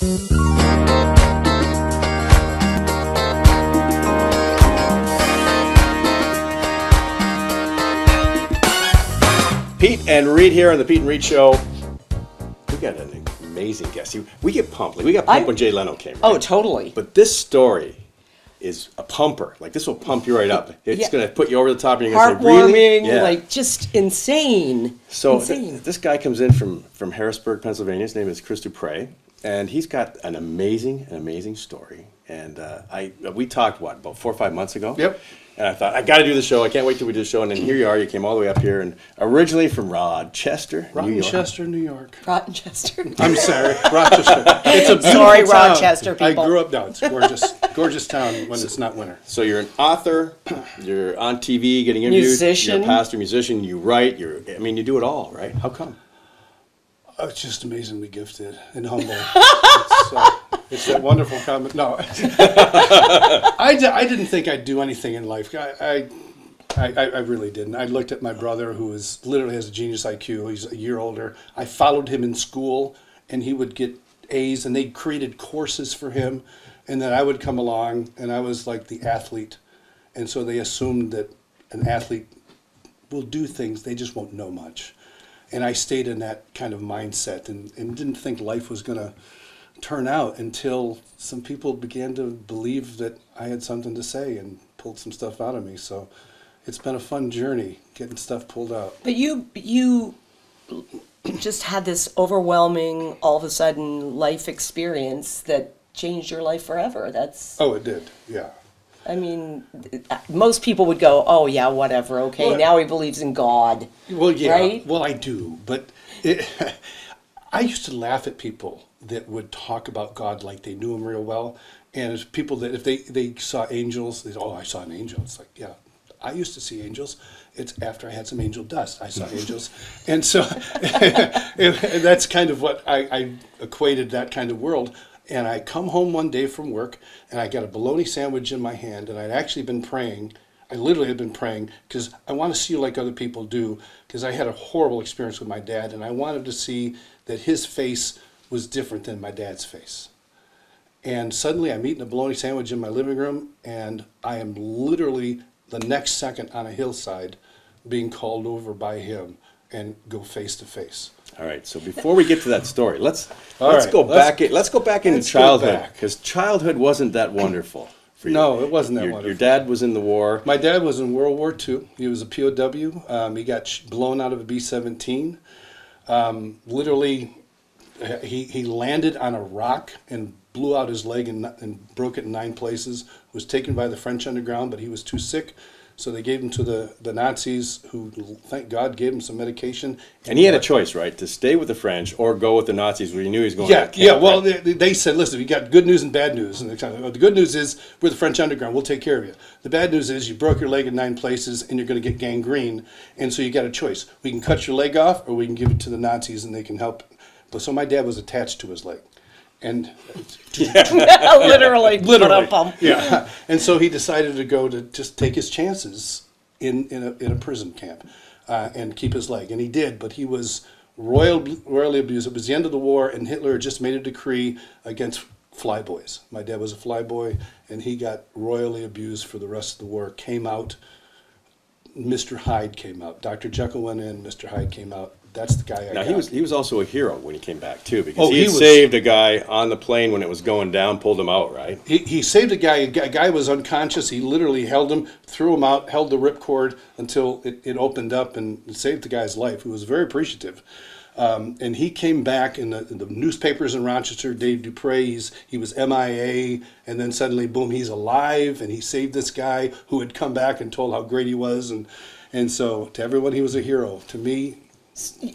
Peet and Reet here on the Peet and Reet Show. We got an amazing guest. We get pumped. Like, we got pumped when Jay Leno came. Right? Oh, totally. But this story is a pumper. Like, this will pump you right up. It's going to put you over the top, and you're going to say, really? Heartwarming, like just insane. So this guy comes in from Harrisburg, Pennsylvania. His name is Chris Dupre, and he's got an amazing story. And we talked, about 4 or 5 months ago? Yep. And I thought, I got to do the show. I can't wait till we do the show. And then here you are. You came all the way up here, and originally from Rochester, New York. Rochester, New York. Rochester. I'm sorry, Rochester. It's a beautiful Sorry, town. Rochester people. I grew up down. It's gorgeous town when it's not winter. So you're an author. You're on TV getting interviewed. Musician. You're a pastor, musician. You write. You do it all, right? How come? Oh, it's just amazingly gifted and humble. It's that wonderful comment. No, I didn't think I'd do anything in life. I really didn't. I looked at my brother, who literally has a genius IQ. He's a year older. I followed him in school, and he would get A's, and they created courses for him, and then I would come along, and I was like the athlete, and so they assumed that an athlete will do things, they just won't know much. And I stayed in that kind of mindset and didn't think life was going to turn out until some people began to believe that I had something to say and pulled some stuff out of me. So it's been a fun journey getting stuff pulled out. But you just had this overwhelming, all of a sudden, life experience that changed your life forever. Oh, it did, yeah. I mean, most people would go, oh, yeah, whatever, okay, well, now he believes in God. Well, yeah, right? Well, I do, but I used to laugh at people that would talk about God like they knew him real well, and as people that if they saw angels, they said, oh, I saw an angel. It's like, yeah, I used to see angels. It's after I had some angel dust, I saw angels. And so and that's kind of what I equated that kind of world. And I come home one day from work, and I got a bologna sandwich in my hand, and I'd actually been praying. I literally had been praying because I want to see you like other people do, because I had a horrible experience with my dad, and I wanted to see that his face was different than my dad's face. And suddenly I'm eating a bologna sandwich in my living room, and I am literally the next second on a hillside being called over by him and go face to face. All right. So before we get to that story, let's go back into childhood, because childhood wasn't that wonderful for you. No, it wasn't that wonderful. Your dad was in the war. My dad was in World War II. He was a POW. He got blown out of a B-17. Literally, he landed on a rock and blew out his leg and broke it in 9 places. Was taken by the French underground, but he was too sick. So they gave him to the Nazis, who, thank God, gave him some medication. And he had a choice, right, to stay with the French or go with the Nazis, where he knew he was going. Well, they said, listen, we got good news and bad news. And the good news is we're the French underground. We'll take care of you. The bad news is you broke your leg in 9 places, and you're going to get gangrene. And so you got a choice. We can cut your leg off, or we can give it to the Nazis, and they can help. But so my dad was attached to his leg. And literally. Yeah. And so he decided to go to just take his chances in a prison camp and keep his leg. And he did, but he was royally abused. It was the end of the war, and Hitler had just made a decree against flyboys. My dad was a flyboy, and he got royally abused for the rest of the war. Came out, Mr. Hyde came out. Dr. Jekyll went in, Mr. Hyde came out. That's the guy I got. Now, he was also a hero when he came back, too, because he saved a guy on the plane when it was going down, pulled him out, right? He saved a guy. A guy was unconscious. He literally held him, threw him out, held the ripcord until it opened up and saved the guy's life, who was very appreciative. And he came back in the newspapers in Rochester, Dave Dupre, he was MIA, and then suddenly, boom, he's alive, and he saved this guy who had come back and told how great he was. And so to everyone, he was a hero. To me,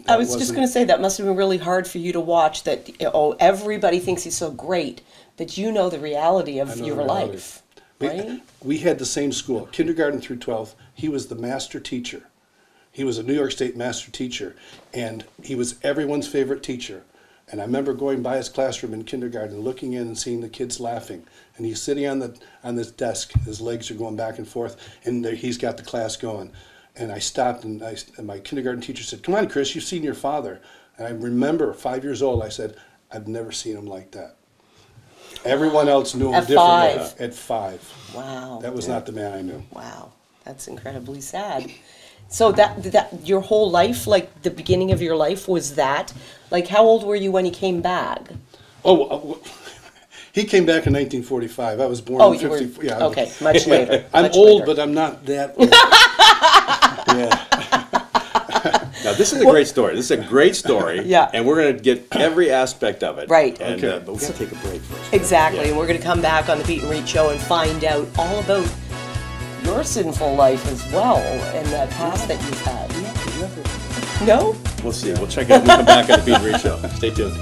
I was just going to say, that must have been really hard for you to watch, that, everybody thinks he's so great, but you know the reality of your life, right? We had the same school, kindergarten through 12th. He was the master teacher. He was a New York State master teacher, and he was everyone's favorite teacher. And I remember going by his classroom in kindergarten, looking in and seeing the kids laughing. And he's sitting on this desk, his legs are going back and forth, and he's got the class going. And I stopped, and my kindergarten teacher said, "Come on, Chris, you've seen your father." And I remember, 5 years old, I said, "I've never seen him like that." Everyone else knew him At differently. 5. At 5. Wow. That was not the man I knew. Wow. That's incredibly sad. So that your whole life, like the beginning of your life was that? Like how old were you when he came back? Oh, he came back in 1945. I was born Oh, in you were, 50. Yeah, okay, much later. I'm much old, later. but I'm not that old. Yeah. Now, this is a great story. This is a great story. Yeah. And we're going to get every aspect of it. Right. And, Okay. but we got to take a break first. Exactly, Yeah. and we're going to come back on the Peet and Reet show and find out all about your sinful life as well and the past that you've had. No? We'll see. We'll check it out when we come back on the Peet and Reet show. Stay tuned.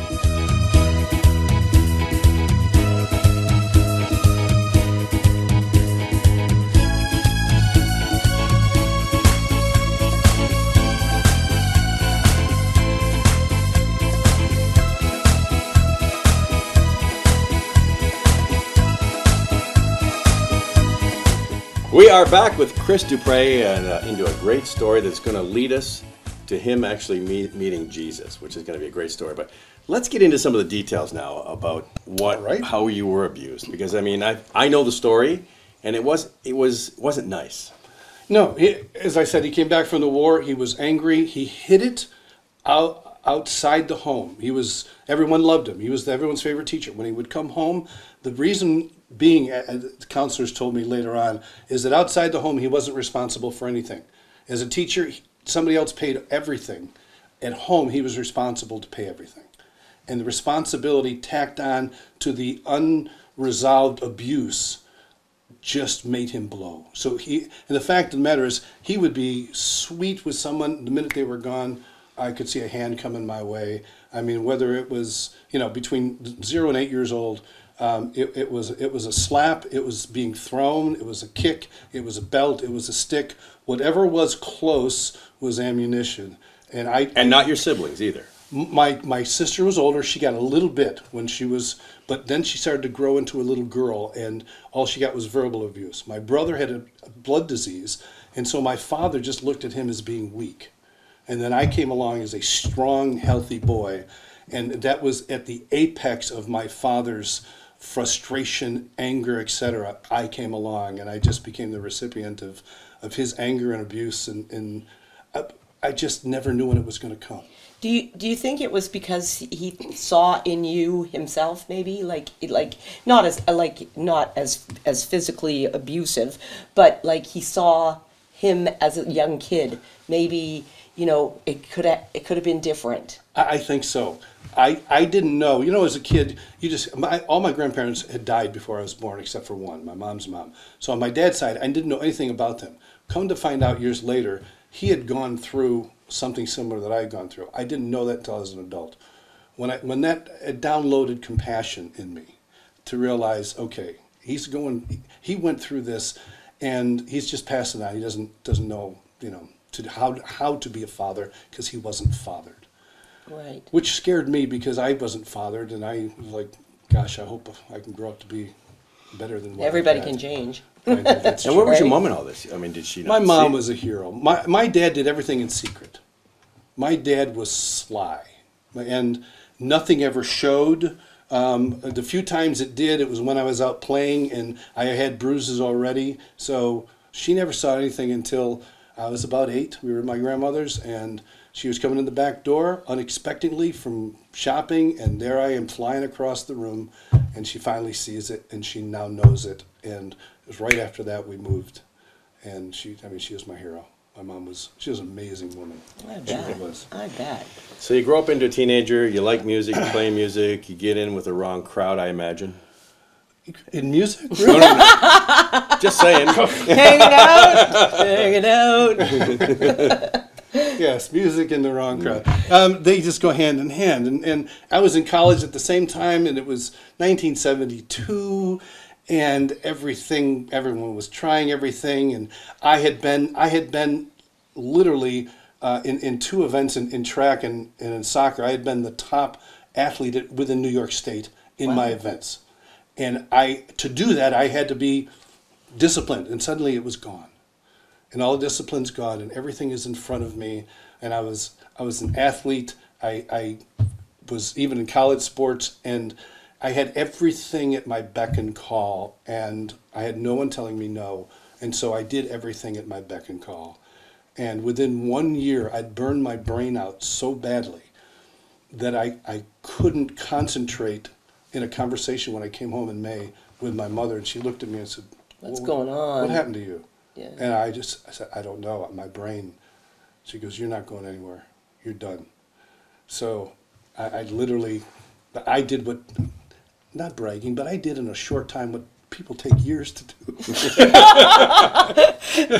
We are back with Chris Dupre and into a great story that's going to lead us to him actually meeting Jesus, which is going to be a great story. But let's get into some of the details now about how you were abused, because I mean I know the story, and it wasn't nice. No, as I said, he came back from the war. He was angry. He hid it outside the home. Everyone loved him. He was everyone's favorite teacher. When he would come home, the reason being, the counselors told me later on, is that outside the home he wasn't responsible for anything. As a teacher, somebody else paid everything. At home, he was responsible to pay everything. And the responsibility tacked on to the unresolved abuse just made him blow. So and the fact of the matter is, he would be sweet with someone. The minute they were gone, I could see a hand coming my way. I mean, whether it was, between 0 and 8 years old, it was a slap, it was being thrown, it was a kick, it was a belt, it was a stick. Whatever was close was ammunition. And Not your siblings either. My sister was older. She got a little bit when she was, but then she started to grow into a little girl, and all she got was verbal abuse. My brother had a blood disease, and so my father just looked at him as being weak. And then I came along as a strong, healthy boy, and that was at the apex of my father's frustration, anger, etc. I came along, and I just became the recipient of his anger and abuse, and I just never knew when it was going to come. Do you think it was because he saw in you himself, maybe like not as physically abusive, but like he saw him as a young kid? Maybe it could have been different. I think so. I didn't know. As a kid, all my grandparents had died before I was born, except for one, my mom's mom. So on my dad's side, I didn't know anything about them. Come to find out years later, he had gone through something similar that I had gone through. I didn't know that until I was an adult. When that it downloaded compassion in me to realize, okay, he went through this, and he's just passing on. He doesn't know, how to be a father because he wasn't fathered. Right. Which scared me because I wasn't fathered, and I was like, gosh, I hope I can grow up to be better than what Everybody I had. can change. Right, that's And true. where was your Right. mom in all this? I mean, did she not My see mom it? was a hero. My dad did everything in secret. My dad was sly, and nothing ever showed. The few times it did, it was when I was out playing, and I had bruises already. So she never saw anything until I was about 8. We were at my grandmother's, and she was coming in the back door unexpectedly from shopping, and there I am flying across the room, and she finally sees it, and she now knows it. And it was right after that we moved, and she was my hero. My mom she was an amazing woman. I She bet. really was. I bet. So you grow up into a teenager, you like music, you play music, you get in with the wrong crowd, I imagine. In music? No, no. Just saying. Hanging out. Yes, music in the wrong crowd. They just go hand in hand. And I was in college at the same time, and it was 1972, and everyone was trying everything. And I had been literally in 2 events in track and in soccer. I had been the top athlete within New York State in my events. And to do that, I had to be disciplined, and suddenly it was gone. And all the discipline's gone, and everything is in front of me. And I was an athlete. I was even in college sports, and I had everything at my beck and call, and I had no one telling me no. And so I did everything at my beck and call. And within 1 year, I'd burned my brain out so badly that I couldn't concentrate in a conversation when I came home in May with my mother. And she looked at me and said, What's going on? What happened to you? Yeah. And I said, I don't know, my brain. She goes, you're not going anywhere. You're done. So I literally, I did what, not bragging, but I did in a short time what people take years to do.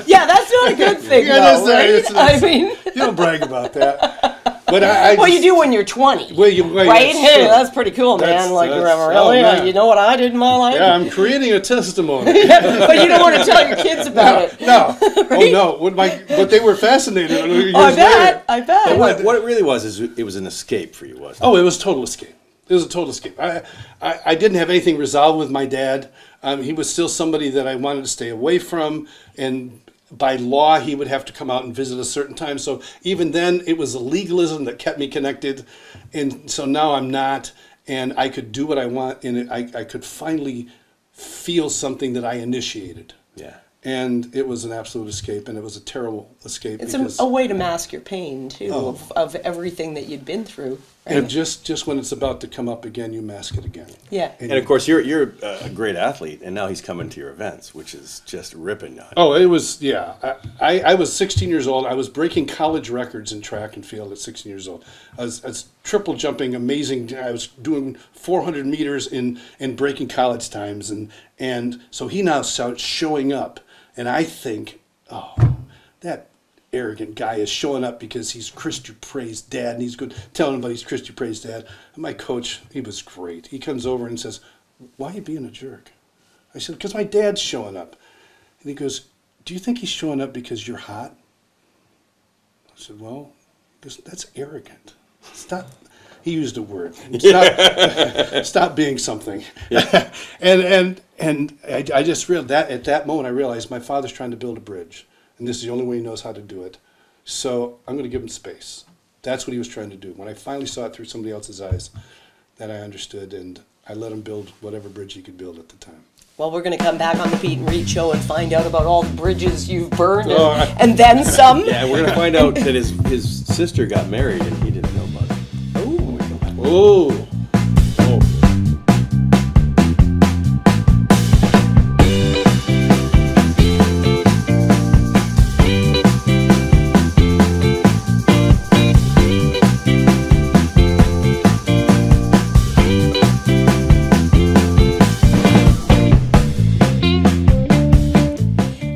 Yeah, that's not a good thing, though, right? I mean, you don't brag about that. But well, you do when you're 20, well, right? Hey, that's pretty cool, man. Like, really? You know what I did in my life? Yeah, I'm creating a testimony. But you don't want to tell your kids about it. No. Right? Oh, no. But they were fascinated. I bet. What it really was is it was an escape for you, wasn't it? Oh, it was a total escape. It was a total escape. I didn't have anything resolved with my dad. He was still somebody that I wanted to stay away from, and by law, he would have to come out and visit a certain time. So even then, it was a legalism that kept me connected. And so now I'm not, and I could do what I want, and I could finally feel something that I initiated. Yeah. And it was an absolute escape, and it was a terrible escape. It's a way to mask your pain, too, of everything that you'd been through. Right? And just when it's about to come up again, you mask it again. Yeah. And of course, you're a great athlete, and now he's coming to your events, which is just ripping on you. Oh, it was, yeah. I was 16 years old. I was breaking college records in track and field at 16 years old. I was triple jumping, amazing. I was doing 400 meters in breaking college times. And so he now starts showing up. And I think, oh, that arrogant guy is showing up because he's Chris Dupre's dad, and he's good telling him about he's Chris Dupre's dad. And my coach, he was great. He comes over and says, why are you being a jerk? I said, because my dad's showing up. And he goes, do you think he's showing up because you're hot? I said, well, he goes, that's arrogant. Stop. He used a word. Stop being something. Yeah. and I just realized that at that moment I realized my father's trying to build a bridge, and this is the only way he knows how to do it. So I'm going to give him space. That's what he was trying to do. When I finally saw it through somebody else's eyes, then I understood, and I let him build whatever bridge he could build at the time. Well, we're going to come back on the Peet and Reet show and find out about all the bridges you've burned and then some. Yeah, we're going to find out that his sister got married and he didn't know about it. Oh.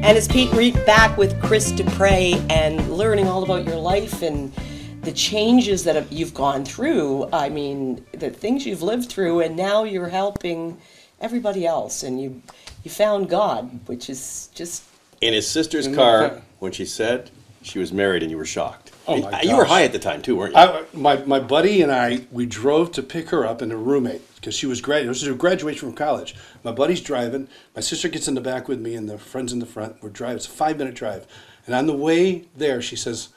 And it's Peet and Reet back with Chris Dupre and learning all about your life and the changes that you've gone through. I mean, the things you've lived through, and now you're helping everybody else, and you found God, which is just... In his sister's car, when she said she was married, and you were shocked. Oh my gosh. You were high at the time, too, weren't you? My buddy and I, we drove to pick her up and a roommate, because she was this was a graduation from college. My buddy's driving. My sister gets in the back with me, and the friend's in the front. We're driving. It's a 5-minute drive. And on the way there, she says,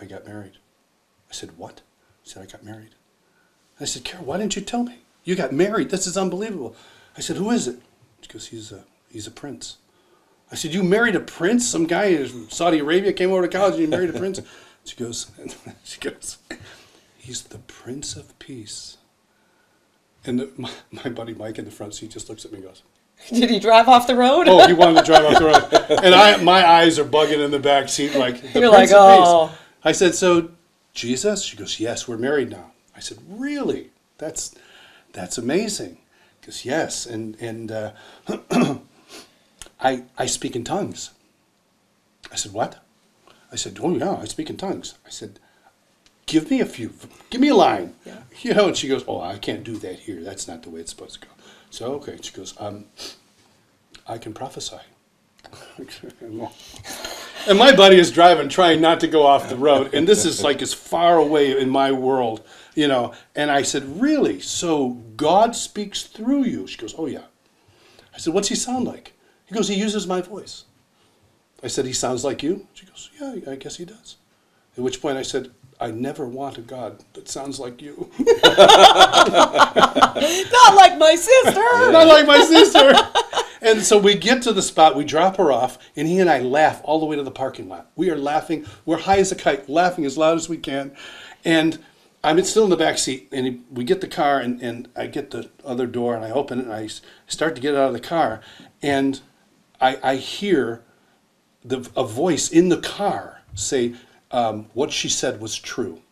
I got married. I said, what? She said, I got married. I said, Carol, why didn't you tell me? You got married. This is unbelievable. I said, who is it? She goes, he's a prince. I said, you married a prince? Some guy in Saudi Arabia came over to college and you married a prince? She goes, he's the Prince of Peace. And my buddy Mike in the front seat just looks at me and goes, did he drive off the road? Oh, he wanted to drive off the road. And my eyes are bugging in the back seat like, the You're Prince like, of Peace. I said, so Jesus? She goes, yes, we're married now. I said, really? That's amazing. Because yes, and I speak in tongues. I said, what? I said, oh yeah, I speak in tongues. I said, give me a line. Yeah. You know, and she goes, oh, I can't do that here. That's not the way it's supposed to go. So, okay. She goes, I can prophesy. And my buddy is driving, trying not to go off the road. And this is like as far away in my world, you know. And I said, really? So God speaks through you? She goes, oh, yeah. I said, what's he sound like? He goes, he uses my voice. I said, he sounds like you? She goes, yeah, I guess he does. At which point I said, I never want a God that sounds like you. Not like my sister. Not like my sister. And so we get to the spot, we drop her off, and he and I laugh all the way to the parking lot. We are laughing. We're high as a kite, laughing as loud as we can. And I'm still in the back seat, and we get the car, and I get the other door, and I open it, and I start to get out of the car, and I hear a voice in the car say, what she said was true.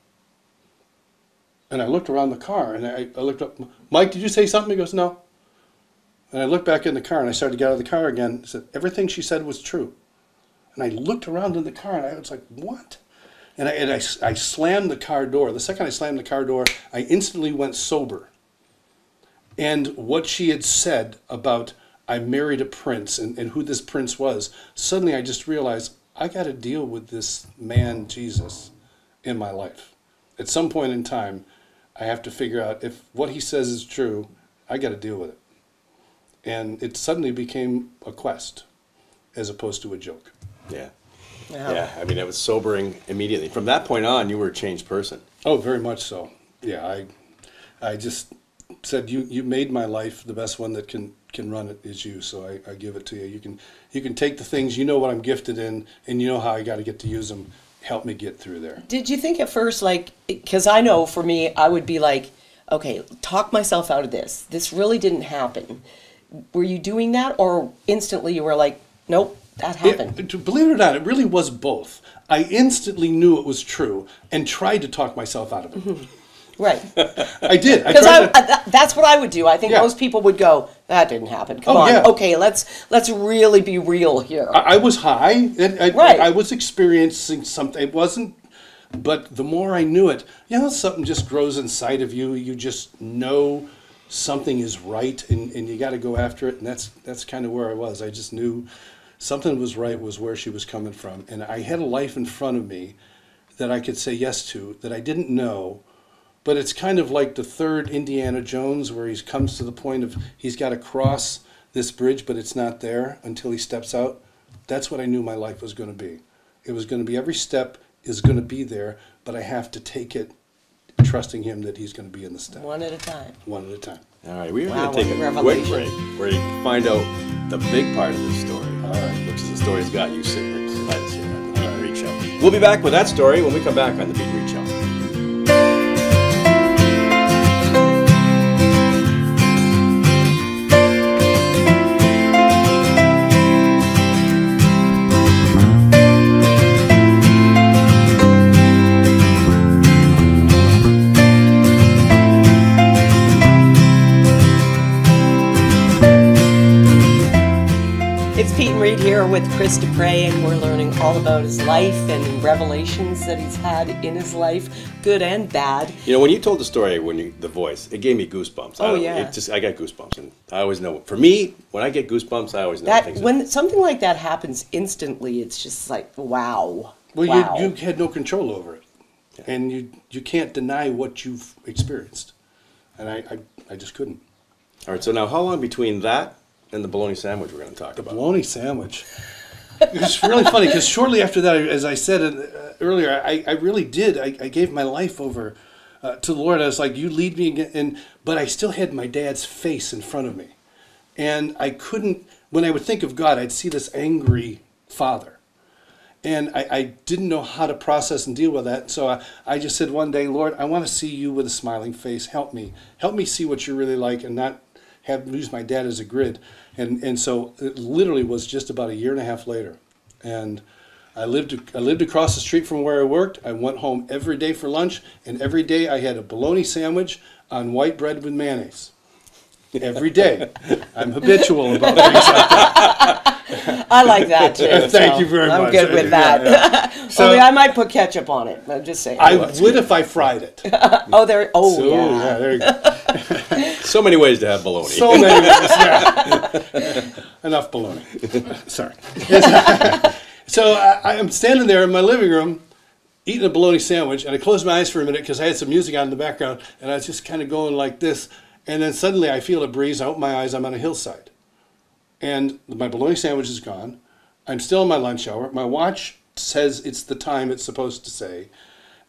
And I looked around the car, and I looked up, Mike, did you say something? He goes, no. And I looked back in the car, and I started to get out of the car again. I said, everything she said was true. And I looked around in the car, and I was like, what? And I slammed the car door. The second I slammed the car door, I instantly went sober. And what she had said about I married a prince and who this prince was, suddenly I just realized I got to deal with this man, Jesus, in my life. At some point in time, I have to figure out if what he says is true, I got to deal with it. And it suddenly became a quest as opposed to a joke. Yeah. Wow. Yeah, I mean, it was sobering immediately. From that point on, you were a changed person. Oh, very much so. Yeah, I just said, you made my life. The best one that can run it is you, so I give it to you. You can take the things, you know what I'm gifted in, and you know how I got to get to use them. Help me get through there. Did you think at first, like, because I know for me, I would be like, okay, talk myself out of this. This really didn't happen. Were you doing that, or instantly you were like, nope, that happened? Believe it or not, it really was both. I instantly knew it was true and tried to talk myself out of it. Mm-hmm. Right. I did. Because that's what I would do. I think most people would go, that didn't happen. Come on. Yeah. Okay, let's really be real here. I was high. Right. I was experiencing something. It wasn't, but the more I knew it, something just grows inside of you. You just know something is right, and you got to go after it. And that's kind of where I was. I just knew something was right, was where she was coming from. And I had a life in front of me that I could say yes to, that I didn't know. But it's kind of like the third Indiana Jones, where he comes to the point of he's got to cross this bridge, but it's not there until he steps out. That's what I knew my life was going to be. It was going to be, every step is going to be there, but I have to take it, trusting him that he's going to be in the step. One at a time. One at a time. All right, we are Wow, going to take what a a quick revelation. break where you can find out the big part of this story, which is the story that's got you sitting beside us here on the Peet and Reet Show. We'll be back with that story when we come back on the Peet and Reet Show. It's Peet and Reet here with Chris Dupre, and we're learning all about his life and revelations that he's had in his life, good and bad. When you told the story, the voice, it gave me goosebumps. Oh, yeah. I got goosebumps, and I always know. For me, when I get goosebumps, I always know That things. when something like that happens instantly, it's just like, wow. Well, wow. you had no control over it. Yeah. And you can't deny what you've experienced. And I just couldn't. All right, so now how long between that and the bologna sandwich we're going to talk about? The bologna sandwich. It's really funny because shortly after that, as I said earlier, I really did. I gave my life over to the Lord. I was like, you lead me again. But I still had my dad's face in front of me. And I couldn't, when I would think of God, I'd see this angry father. And I didn't know how to process and deal with that. So I just said one day, Lord, I want to see you with a smiling face. Help me. Help me see what you're really like and not use my dad as a grid. And so it literally was just about a year and a half later. And I lived across the street from where I worked. I went home every day for lunch, and every day I had a bologna sandwich on white bread with mayonnaise. Every day. I'm habitual about things like that. I like that too. Thank you very much. I'm good with that. Yeah. So, I might put ketchup on it. I'm just saying. I would if I fried it. yeah, There you go. So many ways to have bologna. So many ways, yeah. Enough bologna. Sorry. So I'm standing there in my living room eating a bologna sandwich, and I closed my eyes for a minute because I had some music on in the background, and I was just kind of going like this. And then suddenly I feel a breeze. I open my eyes. I'm on a hillside. And my bologna sandwich is gone. I'm still in my lunch hour. My watch says it's the time it's supposed to say.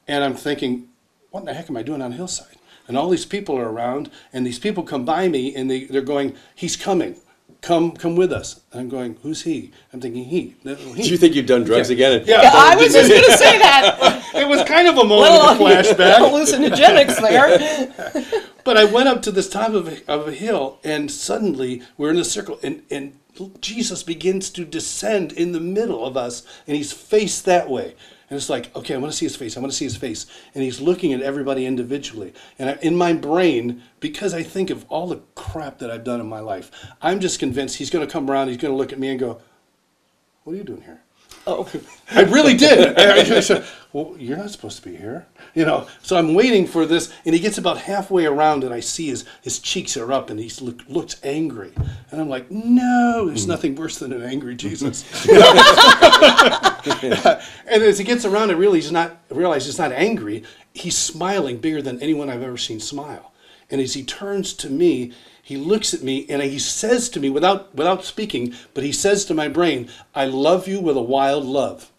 And I'm thinking, what the heck am I doing on a hillside? And all these people are around, and these people come by me, and they're going, he's coming. Come with us. And I'm going, who's he? I'm thinking, he. Do you think you've done drugs again? Yeah, I was just going to say that. It was kind of a moment of flashback. Hallucinogenics there. But I went up to this top of a hill, and suddenly we're in a circle, and Jesus begins to descend in the middle of us, and he's faced that way. And it's like, okay, I want to see his face. I want to see his face. And he's looking at everybody individually. And in my brain, because I think of all the crap that I've done in my life, I'm just convinced he's going to come around, he's going to look at me and go, what are you doing here? Oh. I really did. I said, well, you're not supposed to be here. So I'm waiting for this, and he gets about halfway around, and I see his cheeks are up, and he looks angry. And I'm like, no, there's nothing worse than an angry Jesus. And as he gets around, I realize he's not angry. He's smiling bigger than anyone I've ever seen smile. And as he turns to me, he looks at me, and he says to me, without speaking, but he says to my brain, I love you with a wild love.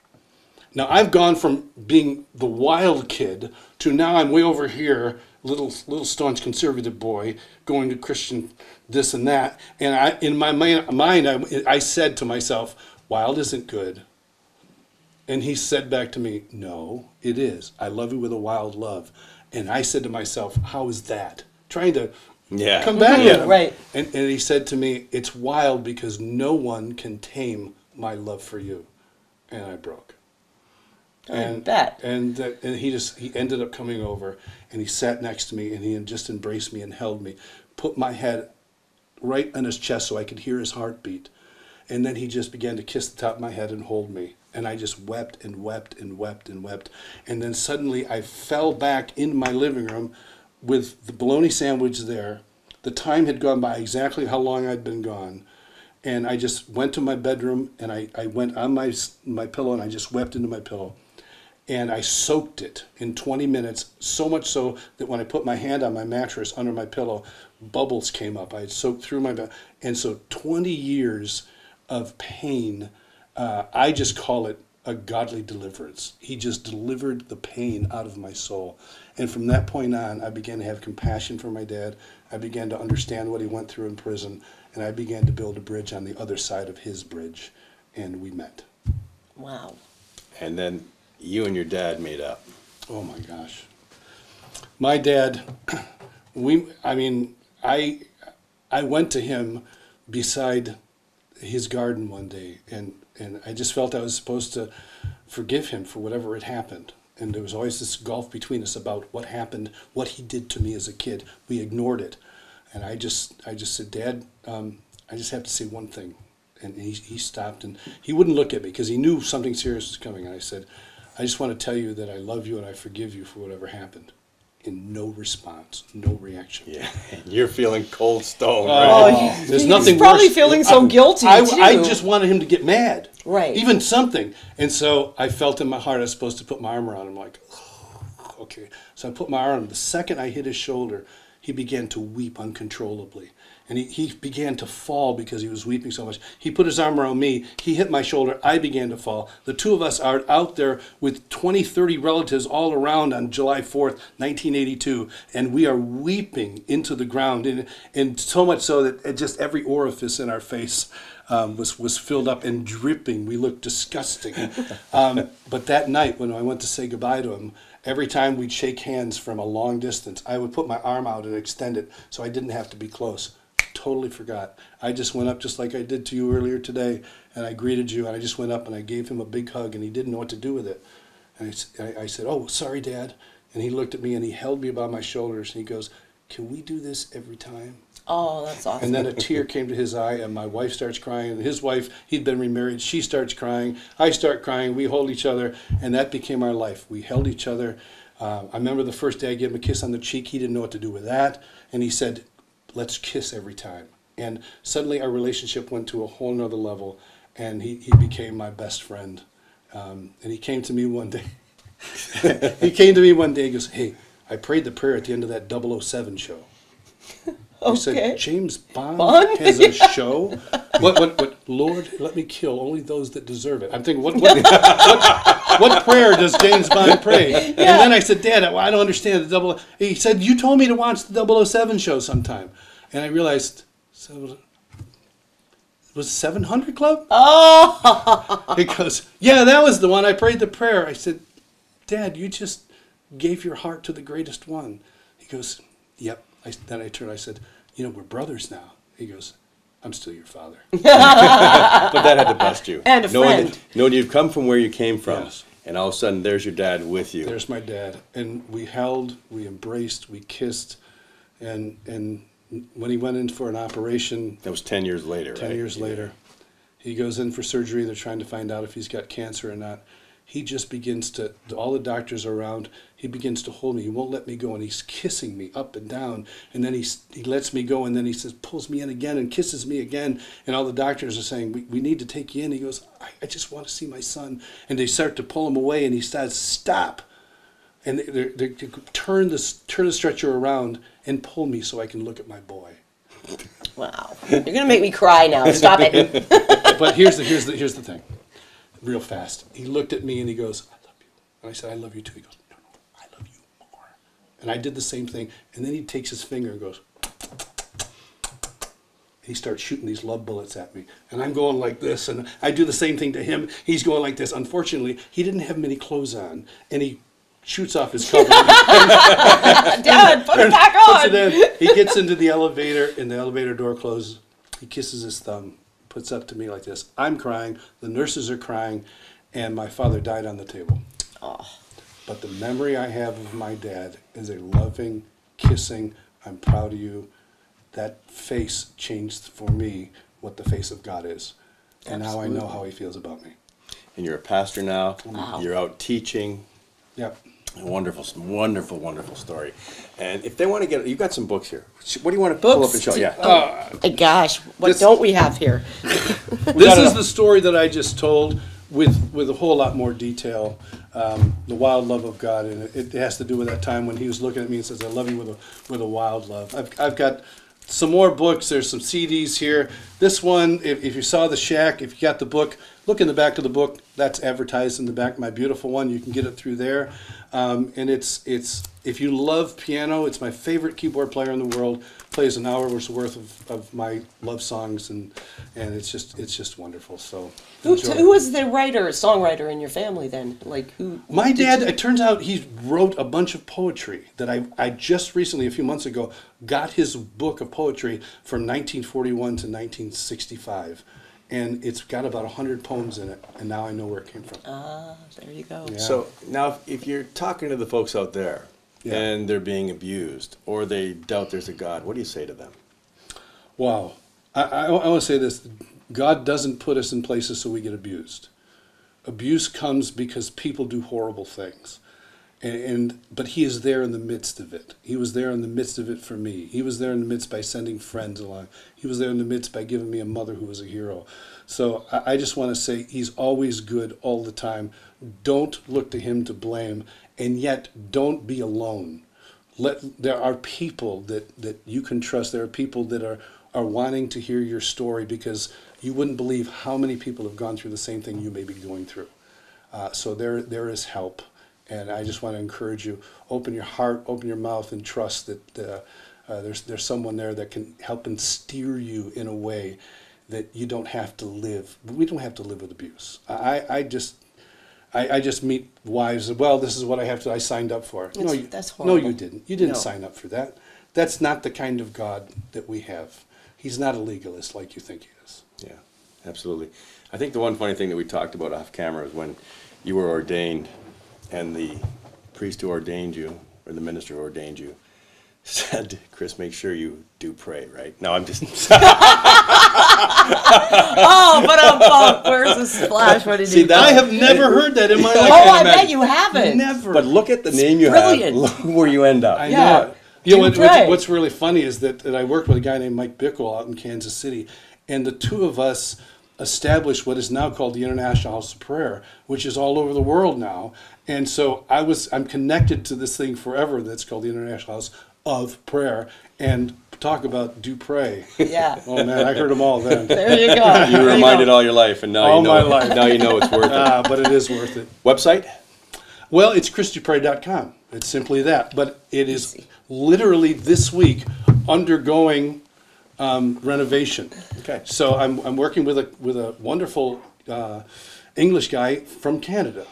Now, I've gone from being the wild kid to now I'm way over here, little staunch conservative boy, going to Christian this and that. And in my mind, I said to myself, wild isn't good. And he said back to me, no, it is. I love you with a wild love. And I said to myself, how is that? Trying to come back at him. Right. And he said to me, it's wild because no one can tame my love for you. And I broke. And bet. And he ended up coming over, and he sat next to me, and he just embraced me and held me, put my head right on his chest so I could hear his heartbeat. And then he just began to kiss the top of my head and hold me. And I just wept and wept and wept and wept. And then suddenly I fell back in my living room with the bologna sandwich there. The time had gone by exactly how long I'd been gone. And I just went to my bedroom, and I went on my pillow, and I just wept into my pillow. And I soaked it in 20 minutes, so much so that when I put my hand on my mattress under my pillow, bubbles came up. I had soaked through my bed. And so 20 years of pain, I just call it a godly deliverance. He just delivered the pain out of my soul. And from that point on, I began to have compassion for my dad. I began to understand what he went through in prison. And I began to build a bridge on the other side of his bridge. And we met. Wow. And then you and your dad made up. Oh my gosh. My dad, I went to him beside his garden one day, and I just felt I was supposed to forgive him for whatever had happened. And there was always this gulf between us about what happened, what he did to me as a kid. We ignored it. And I just said, Dad, I just have to say one thing. And he stopped, and he wouldn't look at me because he knew something serious was coming. And I said, I just want to tell you that I love you and I forgive you for whatever happened. And no response, no reaction. Yeah, you're feeling cold stone. Right? There's nothing He's probably worse. feeling so guilty, too. I just wanted him to get mad. Right. Even something. And so I felt in my heart I was supposed to put my arm around him like, oh, okay. So I put my arm. The second I hit his shoulder, he began to weep uncontrollably. And he began to fall because he was weeping so much. He put his arm around me. He hit my shoulder. I began to fall. The two of us are out there with 20, 30 relatives all around on July 4th, 1982. And we are weeping into the ground. And so much so that just every orifice in our face was filled up and dripping. We looked disgusting. But that night when I went to say goodbye to him, every time we'd shake hands from a long distance, I would put my arm out and extend it so I didn't have to be close. Totally forgot. I just went up just like I did to you earlier today, and I greeted you, and I just went up and I gave him a big hug, and he didn't know what to do with it. And I said, oh, sorry, Dad. And he looked at me, and he held me by my shoulders, and he goes, can we do this every time? Oh, that's awesome. And then a tear came to his eye, and my wife starts crying, and his wife, he'd been remarried, she starts crying, I start crying, we hold each other, and that became our life. We held each other. I remember the first day I gave him a kiss on the cheek, he didn't know what to do with that, and he said, let's kiss every time. And suddenly our relationship went to a whole nother level, and he became my best friend. And he came to me one day. He goes, hey, I prayed the prayer at the end of that 007 show. Okay. He said, James Bond has a show? What, Lord, let me kill only those that deserve it. I'm thinking, what what prayer does James Bond pray? And then I said, Dad, I don't understand the double. He said, you told me to watch the 007 show sometime. And I realized, so, was it 700 Club? Oh! He goes, yeah, that was the one. I prayed the prayer. I said, Dad, you just gave your heart to the greatest one. He goes, yep. Then I turned, I said, we're brothers now. He goes, I'm still your father. But that had to bust you. And a friend. Knowing you've come from where you came from. Yes. And all of a sudden, there's your dad with you. There's my dad. And we held, we embraced, we kissed. And when he went in for an operation. That was 10 years later, 10 years later. He goes in for surgery. They're trying to find out if he's got cancer or not. He just begins to, all the doctors are around, he begins to hold me. He won't let me go, and he's kissing me up and down. And then he lets me go, and then he says, pulls me in again and kisses me again. And all the doctors are saying, we need to take you in. He goes, I just want to see my son. And they start to pull him away, and he says, stop. And they turn the stretcher around and pull me so I can look at my boy. Wow. You're going to make me cry now. Stop it. But here's the thing. Real fast. He looked at me and he goes, I love you. And I said, I love you too. He goes, no, I love you more. And I did the same thing. And then he takes his finger and goes, he starts shooting these love bullets at me. And I'm going like this. And I do the same thing to him. He's going like this. Unfortunately, he didn't have many clothes on. And he shoots off his cover. Dad, put it back on. Puts it in. He gets into the elevator and the elevator door closes. He kisses his thumb. Puts up to me like this. I'm crying. The nurses are crying. And my father died on the table. Oh. But the memory I have of my dad is a loving, kissing, I'm proud of you. That face changed for me what the face of God is. And Absolutely. now I know how he feels about me. And you're a pastor now. Wow. You're out teaching. Yep. A wonderful, wonderful, wonderful story. And if they want to get, you've got some books here. What do you want to pull up and show? Yeah. Gosh, what don't we have here? This is the story that I just told with a whole lot more detail. The wild love of God, and it has to do with that time when he was looking at me and says, I love you with a wild love. I've got some more books. There's some CDs here. This one, if you saw The Shack, if you got the book, look in the back of the book. That's advertised in the back. My beautiful one. You can get it through there. And it's if you love piano, it's my favorite keyboard player in the world. Plays an hour's worth of my love songs, and it's just wonderful. So Who was the songwriter in your family then? Like who? My dad. It turns out he wrote a bunch of poetry that I just recently, a few months ago, got his book of poetry from 1941 to 1965. And it's got about 100 poems in it, and now I know where it came from. There you go. Yeah. So now, if you're talking to the folks out there, and they're being abused, or they doubt there's a God, what do you say to them? Wow. I want to say this. God doesn't put us in places so we get abused. Abuse comes because people do horrible things. But he is there in the midst of it. He was there in the midst of it for me. He was there in the midst by sending friends along. He was there in the midst by giving me a mother who was a hero. So I just want to say he's always good all the time. Don't look to him to blame, and yet don't be alone. There are people that you can trust. There are people that are wanting to hear your story, because you wouldn't believe how many people have gone through the same thing you may be going through. So there is help. And I just want to encourage you, open your heart, open your mouth, and trust that there's someone there that can help and steer you in a way that you don't have to live. We don't have to live with abuse. I just meet wives. Well, this is what I signed up for. That's horrible. No, you didn't. You didn't No. sign up for that. That's not the kind of God that we have. He's not a legalist like you think he is. Yeah, absolutely. I think the one funny thing that we talked about off camera is when you were ordained, and the priest who ordained you, or the minister who ordained you, said, Chris, make sure you do pray, right? No, I'm just... Where's the splash? What did See, he do? I have never heard that in my life. I bet you haven't. Never. But look at the name you brilliant. have. Look where you end up. I Yeah. know it. You know, Do pray. what's really funny is that I worked with a guy named Mike Bickle out in Kansas City, and the two of us established what is now called the International House of Prayer, which is all over the world now. And so I'm connected to this thing forever that's called the International House of Prayer. And talk about Dupre. Yeah. Oh man, I heard them all then. There you go. You were reminded all your life, and now All you know. my life. Now you know it's worth it. But it is worth it. Website? Well, it's chrisdupre.com. It's simply that. But it is literally this week undergoing renovation. Okay. So I'm working with a wonderful English guy from Canada.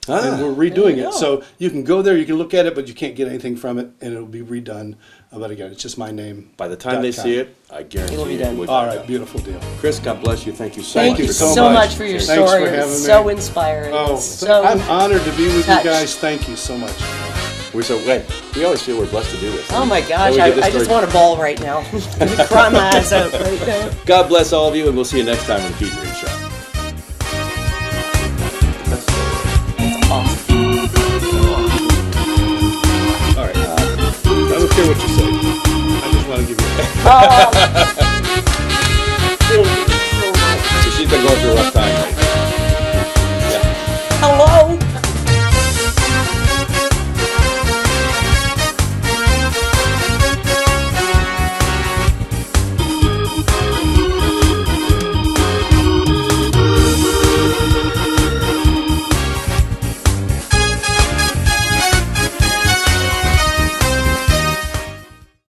And we're redoing it. So you can go there, you can look at it, but you can't get anything from it, and it'll be redone. But again, it's just my name. By the time they see it, I guarantee It'll be it done. will be All right, done. beautiful deal. Chris, God bless you. Thank you so Thank much. you for so coming. much for your Thanks story. for It having was me. so inspiring. Oh, so I'm honored to be with touched. you guys. Thank you so much. We're so glad. We always feel we're blessed to do this. Oh my gosh, And we did this I just story- want a ball right now. Cry my eyes out right now. God bless all of you, and we'll see you next time on the Peet and Reet Show. Awesome. All right. I don't care what you say. I just want to give you a Oh. Thank you so much. So she's been going through a rough time.